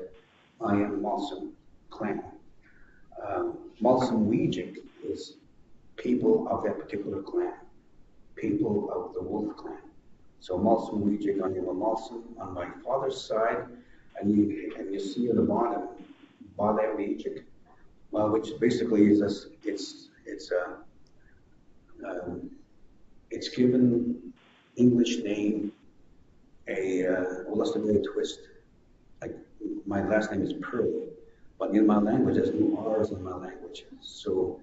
I am Malsum clan. Malsum Weejik is people of that particular clan, people of the wolf clan. So Malsum Weejik, I am a Malsum on my father's side, and you see at the bottom, Bale Weejik, which basically is it's given English name a Wolastoqey twist. Like my last name is Perley, but in my language there's no R's in my language. So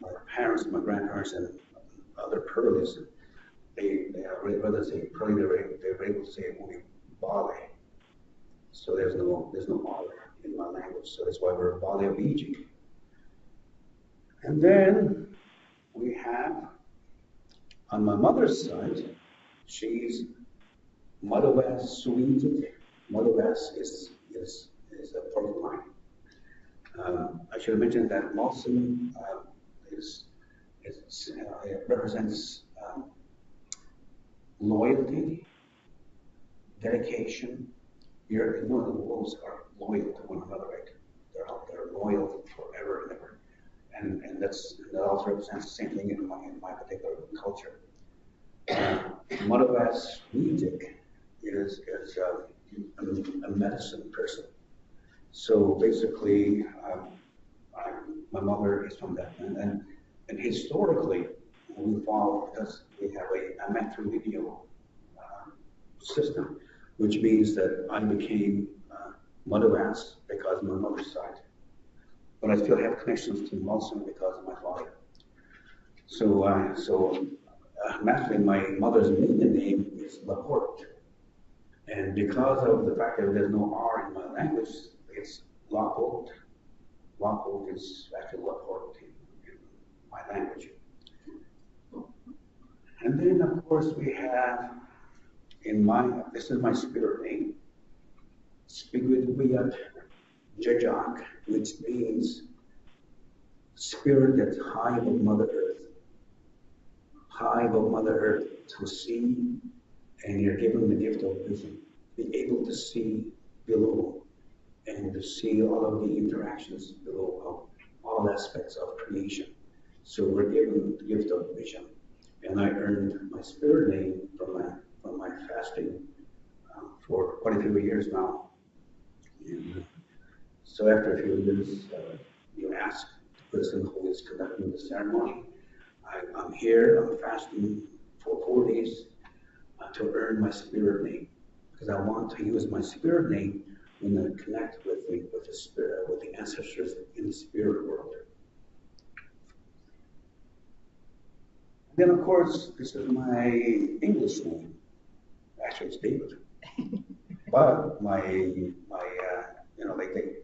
my parents, my grandparents, and other Perleys, they rather than say Perley, they were able to say only Bale. So there's no R in my language. So that's why we're Bale Weejik. And then we have, on my mother's side, she's Wolastoqey. Wolastoqey is a porcupine. I should have mentioned that Molson represents loyalty, dedication. The wolves are loyal to one another, right? They're loyal forever and ever, and that also represents the same thing in my particular culture. Wolastoqey is a medicine person. So basically, my mother is from that, and historically, we follow, because we have a matrilineal system, which means that I became Wolastoqey because of my mother's side, but I still have connections to Molson because of my father. So, naturally, my mother's maiden name is Laporte, and because of the fact that there's no R in my language, it's Laporte. Laporte is actually Laporte in my language. And then, of course, we have this is my spirit name, CFLA, which means spirit that's high above Mother Earth. High above Mother Earth to see, and you're given the gift of vision, be able to see below and to see all of the interactions below of all aspects of creation. So we're given the gift of vision, and I earned my spirit name from my fasting for quite a few years now. And so after a few years, you ask the person who is conducting the ceremony, I'm here, I'm fasting for 4 days to earn my spirit name, because I want to use my spirit name when I connect with the spirit, with the ancestors in the spirit world. And then, of course, this is my English name. Actually, it's David. But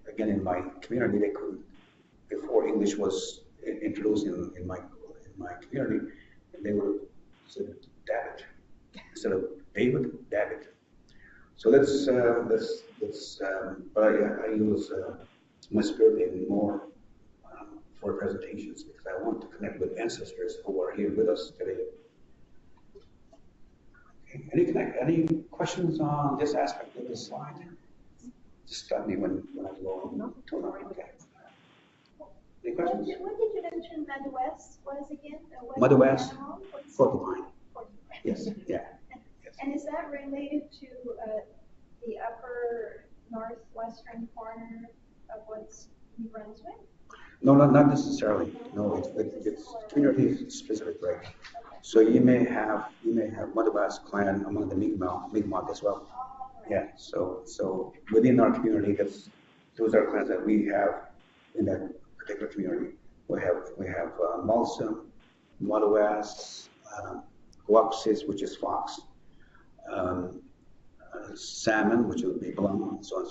again, in my community, they couldn't, before English was introduced in my community, and they would say David instead of David, David. So but I use my spirit name more for presentations, because I want to connect with ancestors who are here with us today. Okay. Any questions on this aspect of this slide? Just stop me when I go on. No. Okay. Any questions? What did you mention West was again? West, porcupine. Yes, yeah. Yes. And is that related to the upper northwestern corner of what's New Brunswick? No, not necessarily. No, it's community specific, right? So you may have Wolastoqey clan among the Mi'kmaq as well. Yeah. So within our community, those are clans that we have in that particular community. We have Molson, Wolastoqey, Huapsis, which is fox, salmon, which would be blum, and so on.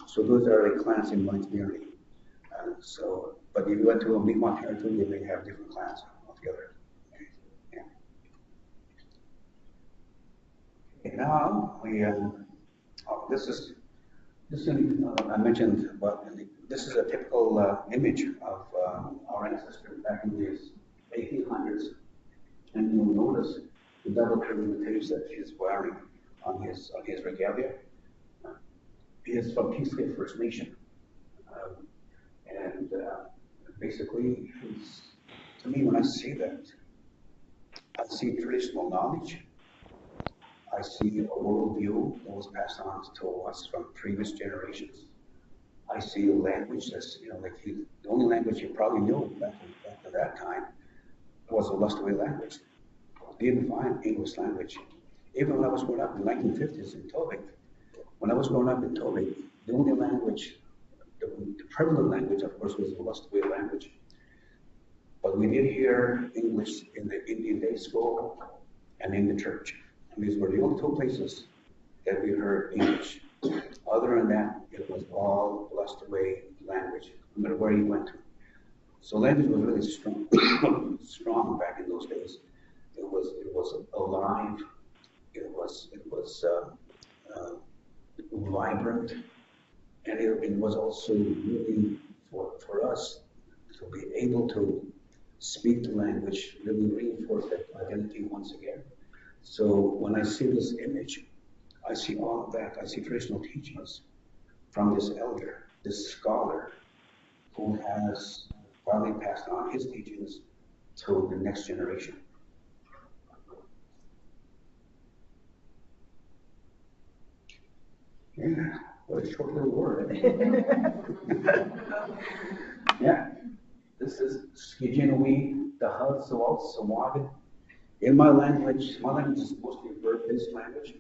So those are the clans in my community. But if you went to a Mi'kmaq territory, you may have different clans altogether. Okay. Yeah. Okay, now I mentioned, but this is a typical image of our ancestors back in the 1800s, and you'll notice the double curved tapes that he's wearing on his regalia. He is from Peacefield First Nation, and basically, to me, when I see that, I see traditional knowledge. I see a worldview that was passed on to us from previous generations. I see a language that's, the only language he probably knew back at that time was the Wolastoqey language. He didn't find English language. Even when I was growing up in the 1950s in Tobique, the only language, the prevalent language, of course, was the Wolastoqey language. But we did hear English in the Indian day school and in the church. And these were the only two places that we heard English. Other than that, it was all Wolastoqey language, no matter where you went to. So language was really strong, strong back in those days. It was alive. It was vibrant, and it was also really for us to be able to speak the language, really reinforce that identity once again. So when I see this image, I see all of that. I see traditional teachings from this elder, this scholar, who has probably passed on his teachings to the next generation. Yeah, what a short little word. Yeah, this is Skijinui, the Hudsual. In my language is mostly verb-based language.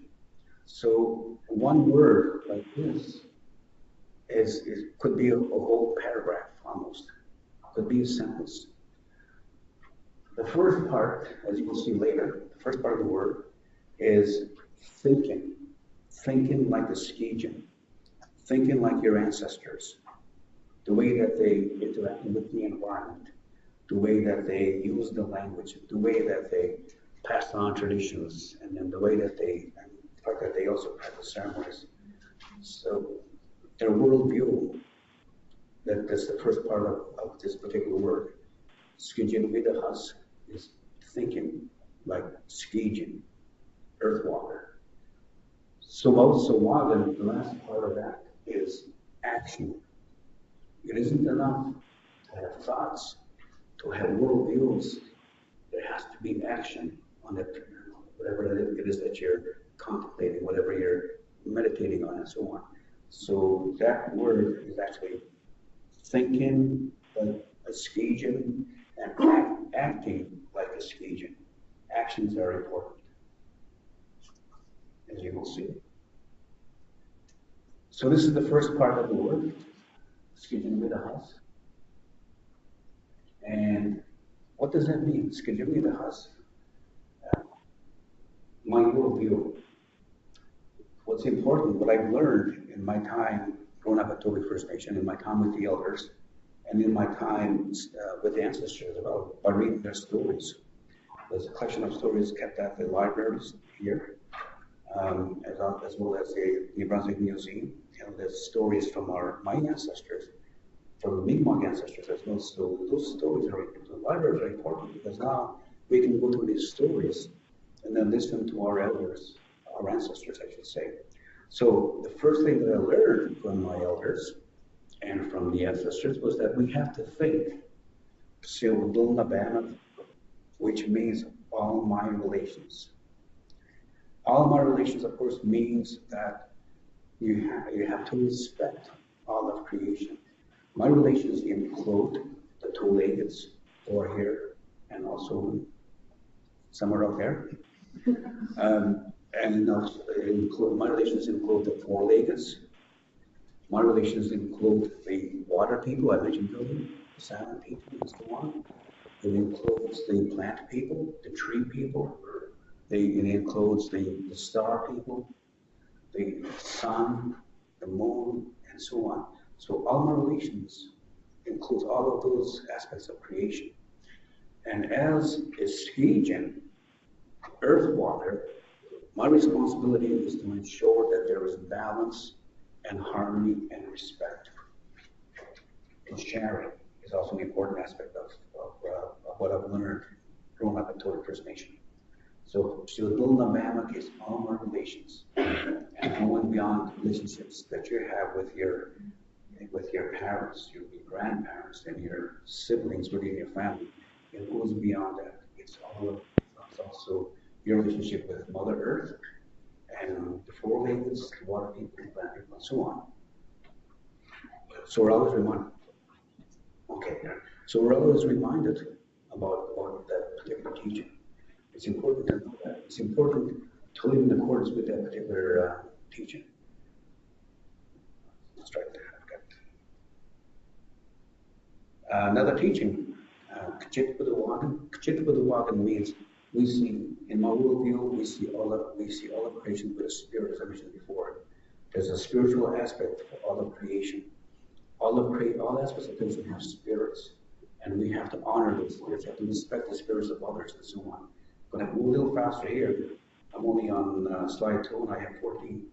So one word like this could be a whole paragraph almost, could be a sentence. The first part, as you will see later, the first part of the word is thinking like the Skijin, thinking like your ancestors, the way that they interacted with the environment, the way that they used the language, the way that they passed on traditions, and then the way that the fact that they also practice ceremonies. So their worldview, that's the first part of this particular word. Skijin Vidahas is thinking like Skijin, Earthwalker. So Wagan, the last part of that is action. It isn't enough to have thoughts, to have worldviews. There has to be action on it, whatever it is that you're contemplating, whatever you're meditating on, and so on. So that word is actually thinking like a Skijin and acting like a Skijin. Actions are important, as you will see. So this is the first part of the word, Skijin Vidahas. And what does that mean? Skijin Vidahas. My worldview. What's important, what I've learned in my time growing up at Tobique First Nation, in my time with the elders, and in my time with the ancestors by reading their stories. There's a collection of stories kept at the libraries here, as well as the Brunswick Museum. And there's stories from my ancestors, from the Mi'kmaq ancestors as well. So those stories the libraries are important because now we can go to these stories and then listen to our elders, our ancestors, I should say. So the first thing that I learned from my elders and from the ancestors was that we have to think, which means all my relations. All my relations, of course, means that you have to respect all of creation. My relations include the two leggeds over here and also somewhere up there. And also my relations include the four leggeds. My relations include the water people, I mentioned earlier, the salmon people, and so on. It includes the plant people, the tree people. It includes the star people, the sun, the moon, and so on. So all my relations includes all of those aspects of creation. And as a Skijin, Earth Water, my responsibility is to ensure that there is balance and harmony and respect. And sharing is also an important aspect of what I've learned growing up in Tobique First Nation. So Shildulna is all my relations, and going beyond relationships that you have with your parents, your grandparents, and your siblings within your family. It goes beyond that. It's also your relationship with Mother Earth and the four leggeds, the water people, the plant people, and so on. So we're always reminded. Okay, so we're always reminded about that particular teaching. It's important to know that. It's important to live in accordance with that particular teaching. Let's try that. Another teaching, Kchitwagan means we see, in my worldview, we see all of creation with a spirit, as I mentioned before. There's a spiritual aspect for all of creation. All aspects of creation have spirits, and we have to honor those spirits, we have to respect the spirits of others and so on. But I'm a little faster here. I'm only on slide 2 and I have 14.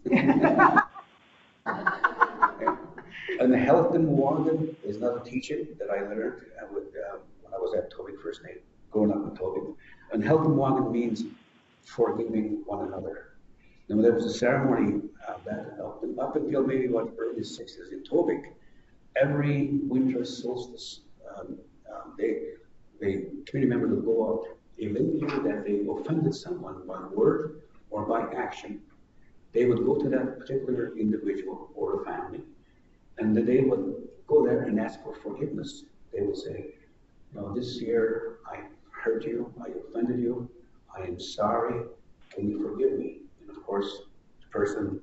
And the health in Wabanaki is another teaching that I learned when I was at Tobique First Nation, growing up in Tobique. And health in Wabanaki means forgiving one another. Now, there was a ceremony up until maybe early 60s in Tobique. Every winter solstice, the community members would go out. If they knew that they offended someone by word or by action, they would go to that particular individual or a family, and then they would go there and ask for forgiveness. They would say, this year I hurt you, I offended you, I am sorry, can you forgive me? And of course, the person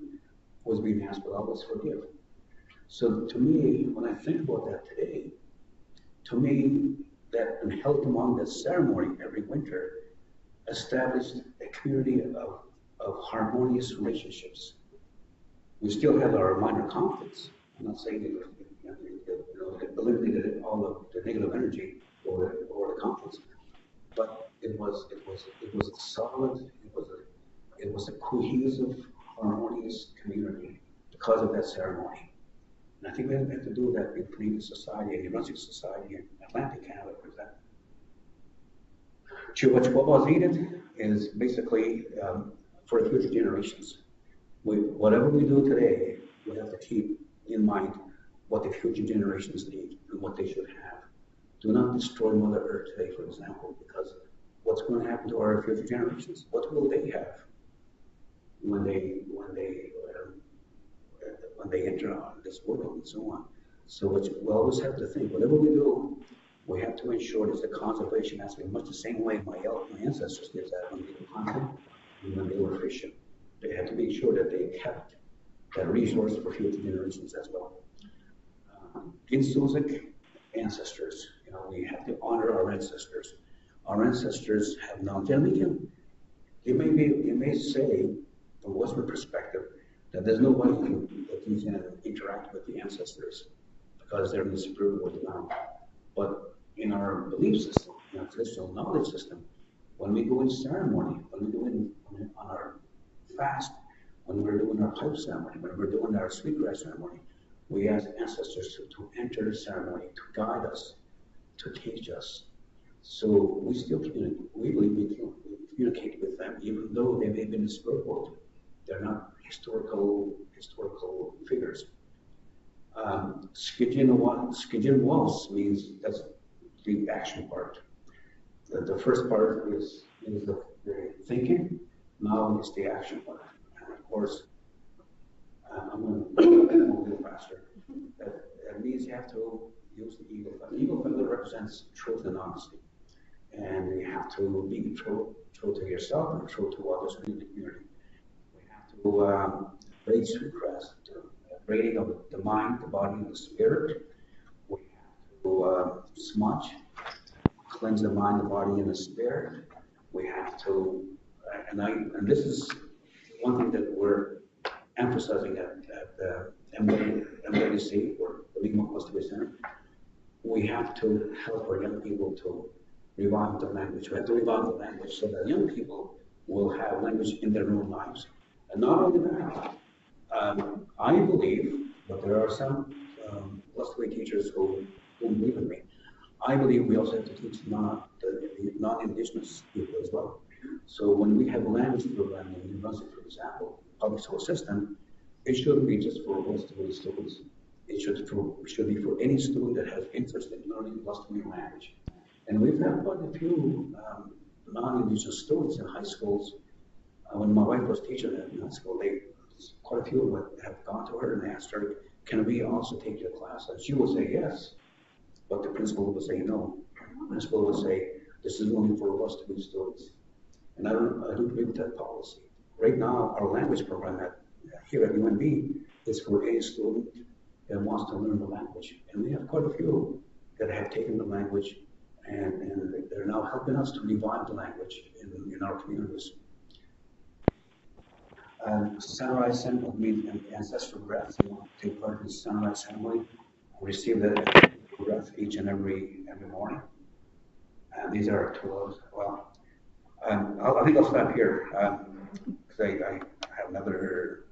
was being asked would always forgive. So to me, when I think about that today, to me, that and held among that ceremony every winter established a community of harmonious relationships. We still have our minor conflicts. I'm not saying it eliminated all of the negative energy or the conflicts, but it was a solid, it was a cohesive, harmonious community because of that ceremony. And I think we have to do that in Canadian society, in the Brunswick society, in Atlantic Canada, for example. What needed is basically for the future generations. Whatever we do today, we have to keep in mind what the future generations need and what they should have. Do not destroy Mother Earth today, for example, because what's going to happen to our future generations? What will they have when they enter on this world and so on? So we always have to think, whatever we do, we have to ensure that the conservation aspect, much the same way my ancestors did that when they were hunting and when they were fishing. They had to make sure that they kept that resource for future generations as well. Ginsuzik ancestors, we have to honor our ancestors. Our ancestors have longevity. You may say, from Western perspective, that there's no way that you can interact with the ancestors because they're in the spirit world now. But in our belief system, in our traditional knowledge system, when we go in ceremony, when we go in on our fast, when we're doing our pipe ceremony, when we're doing our sweetgrass ceremony, we ask ancestors to enter the ceremony, to guide us, to teach us. So we still communicate. We believe we can communicate with them, even though they may have been in the spirit world. They're not historical figures. Skijin was means that's the action part. The first part is the thinking. Now it's the action part. And of course, I'm going to go a little faster. That means you have to use the eagle feather. The eagle feather represents truth and honesty. And you have to be true to yourself and true to others in the community. We have to braid sweetgrass, braiding of the mind, the body, and the spirit. We have to smudge, cleanse the mind, the body, and the spirit. We have to, and this is one thing that we're emphasizing at MWC, or the League of Wolastoqey Center. We have to help our young people to revive the language. We have to revive the language so that young people will have language in their own lives. And not only that, I believe, but there are some Wolastoqey teachers who don't believe in me. I believe we also have to teach the non-Indigenous people as well. So when we have a language program in Brunswick, for example, public school system, it shouldn't be just for Wolastoqey students. It should be for any student that has interest in learning Wolastoqey language. And we've had quite a few non-Indigenous students in high schools. When my wife was teaching in high school, quite a few have gone to her and asked her, can we also take your class? And she would say yes, but the principal would say no. The principal would say, this is only for Wolastoqey students. And I don't agree with that policy. Right now, our language program here at UNB is for any student that wants to learn the language. And we have quite a few that have taken the language and they're now helping us to revive the language in our communities. Sunrise ceremony means ancestral breath. You want to take part in the sunrise ceremony, receive that breath each and every morning. And these are two of those. Well, I think I'll stop here because I have another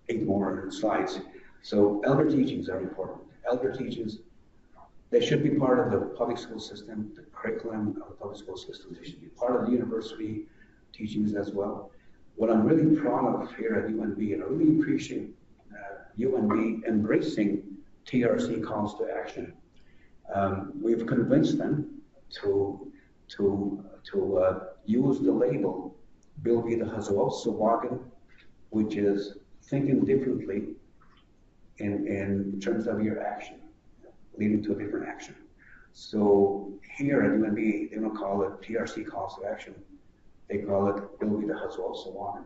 8 more slides. So elder teachings are important. Elder teachings, they should be part of the public school system, the curriculum of the public school system. They should be part of the university teachings as well. What I'm really proud of here at UNB, and I really appreciate UNB embracing TRC calls to action. We've convinced them to use the label Bilby the Wolastoqey, which is thinking differently in terms of your action, leading to a different action. So here at UNB, they don't call it TRC calls to action. They call it Bilby the Wolastoqey,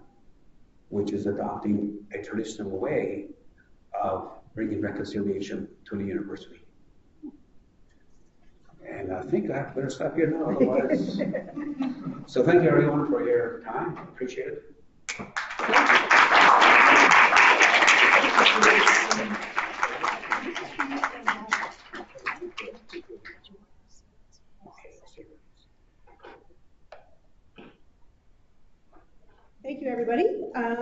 which is adopting a traditional way of bringing reconciliation to the university. And I think I better stop here now, otherwise. So thank you everyone for your time. Appreciate it. Thank you, everybody.